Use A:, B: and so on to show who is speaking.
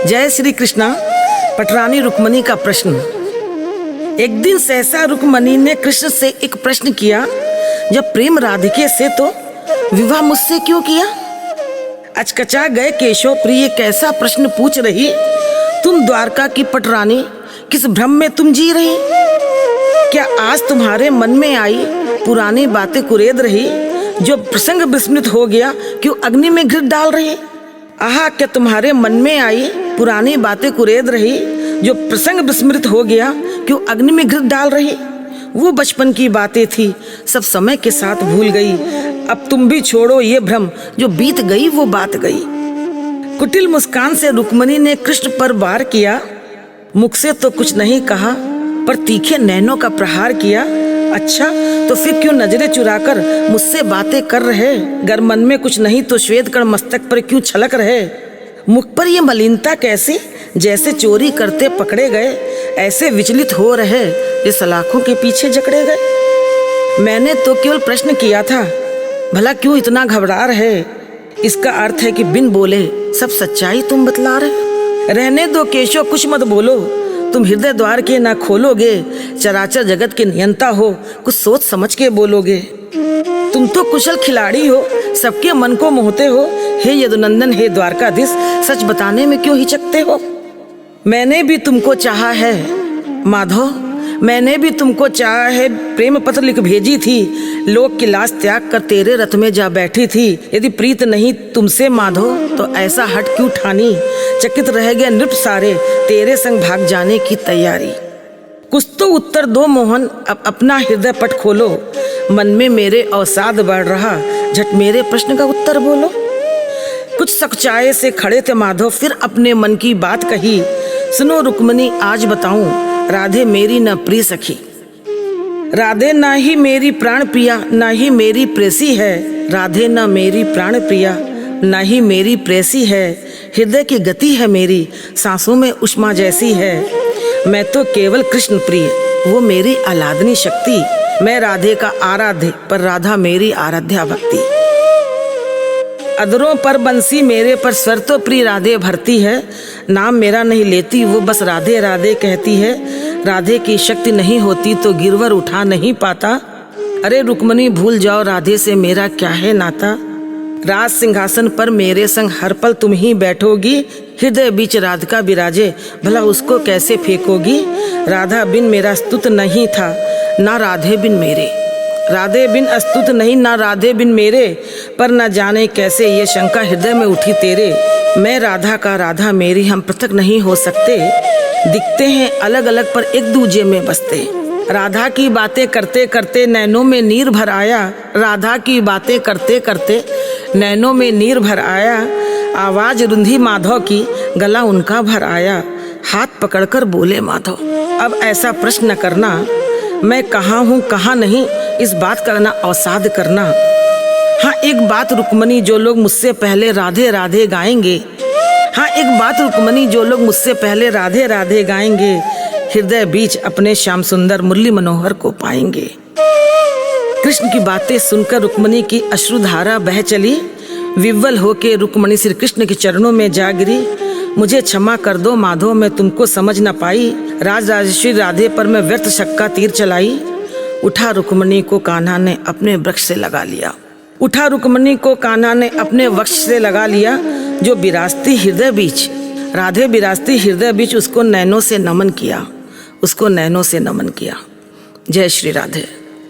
A: जय श्री कृष्णा। पटरानी रुक्मणी का प्रश्न। एक दिन सहसा रुक्मणी ने कृष्ण से एक प्रश्न किया, जब प्रेम राधिके से तो विवाह मुझसे क्यों किया? अचकचा गए केशव प्रिय, कैसा प्रश्न पूछ रही? तुम द्वारका की पटरानी, किस भ्रम में तुम जी रही? क्या आज तुम्हारे मन में आई पुरानी बातें कुरेद रही? जो प्रसंग विस्मृत हो गया क्यों अग्नि में घृत डाल रही? आहा, क्या तुम्हारे मन में आई पुरानी बातें कुरेद रही? जो प्रसंग विस्मृत हो गया क्यों अग्नि में घृत डाल रही? वो बचपन की बातें थी, सब समय के साथ भूल गई। अब तुम भी छोड़ो ये भ्रम, जो बीत गई वो बात गई। कुटिल मुस्कान से रुक्मणी ने कृष्ण पर वार किया। मुख से तो कुछ नहीं कहा, पर तीखे नैनों का प्रहार किया। अच्छा, तो फिर क्यों नजरें चुराकर मुझसे बातें कर रहे? गर मन में कुछ नहीं तो श्वेत कण मस्तक पर क्यों छलक रहे? मुख पर ये मलिनता कैसी? जैसे चोरी करते पकड़े गए, ऐसे विचलित हो रहे ये सलाखों के पीछे जकड़े गए। मैंने तो केवल प्रश्न किया था, भला क्यों इतना घबरा रहे? इसका अर्थ है कि बिन बोले सब सच्चाई तुम बतला रहे। रहने दो केशव, कुछ मत बोलो, तुम हृदय द्वार के ना खोलोगे। चराचर जगत के नियंता हो, कुछ सोच समझ के बोलोगे। तुम तो कुशल खिलाड़ी हो, सबके मन को मोहते हो। हे यदुनंदन, हे द्वारकाधीश, सच बताने में क्यों हिचकते हो? मैंने भी तुमको चाहा है माधव, मैंने भी तुमको चाहा है। प्रेम पत्र लिख भेजी थी, लोक की लाश त्याग कर तेरे रथ में जा बैठी थी। यदि प्रीत नहीं तुमसे माधव, तो ऐसा हट क्यों ठानी? चकित रह गए नृप सारे, तेरे संग भाग जाने की तैयारी। कुछ तो उत्तर दो मोहन, अब अपना हृदय पट खोलो। मन में मेरे अवसाद बढ़ रहा, झट मेरे प्रश्न का उत्तर बोलो। कुछ सकचाए से खड़े थे माधव, फिर अपने मन की बात कही। सुनो रुक्मणी, आज बताऊं, राधे मेरी न प्रिय सखी। राधे ना ही मेरी प्राण प्रिया, ना ही मेरी प्रेसी है। राधे न मेरी प्राण प्रिया, ना ही मेरी प्रेसी है। हृदय की गति है मेरी, सांसों में उष्मा जैसी है। मैं तो केवल कृष्ण प्रिय, वो मेरी आह्लादनी शक्ति। मैं राधे का आराध्य, पर राधा मेरी आराध्या भक्ति। अधरों पर बंसी मेरे पर स्वर तो प्रिय राधे भरती है। नाम मेरा नहीं लेती, वो बस राधे राधे कहती है। राधे की शक्ति नहीं होती तो गिरवर उठा नहीं पाता। अरे रुक्मणी, भूल जाओ राधे से मेरा क्या है नाता। राज सिंहासन पर मेरे संग हर पल तुम ही बैठोगी। हृदय बीच राधिका विराजे, भला उसको कैसे फेंकोगी? राधा बिन मेरा स्तुत नहीं था, ना राधे बिन मेरे। राधे बिन अस्तुत नहीं, ना राधे बिन मेरे। पर न जाने कैसे ये शंका हृदय में उठी तेरे। मैं राधा का, राधा मेरी, हम पृथक नहीं हो सकते। दिखते हैं अलग अलग पर एक दूजे में बसते। राधा की बातें करते करते नैनों में नीर भर आया। राधा की बातें करते करते नैनों में नीर भर आया। आवाज रुंधी माधव की, गला उनका भर आया। हाथ पकड़कर बोले माधव, अब ऐसा प्रश्न न करना, मैं कहाँ हूँ कहाँ नहीं, इस बात का ना अवसाद करना। हाँ, एक बात रुक्मणी, जो लोग मुझसे पहले राधे राधे गाएंगे। हाँ, एक बात रुक्मणी, जो लोग मुझसे पहले राधे राधे गाएंगे, हृदय बीच अपने श्याम सुंदर मुरली मनोहर को पाएंगे। कृष्ण की बातें सुनकर रुक्मणी की अश्रुधारा बह चली। विव्वल होके रुक्मणी श्री कृष्ण के चरणों में जा गिरी। मुझे क्षमा कर दो माधव, मैं तुमको समझ न पाई। राज राजेश्वरी राधे पर मैं व्यर्थ शक का तीर चलाई। उठा रुक्मणी को कान्हा ने अपने वृक्ष से लगा लिया। उठा रुक्मणी को कान्हा ने अपने वृक्ष से लगा लिया। जो विरासती हृदय बीच, राधे विरासती हृदय बीच, उसको नैनों से नमन किया, उसको नैनों से नमन किया। जय श्री राधे।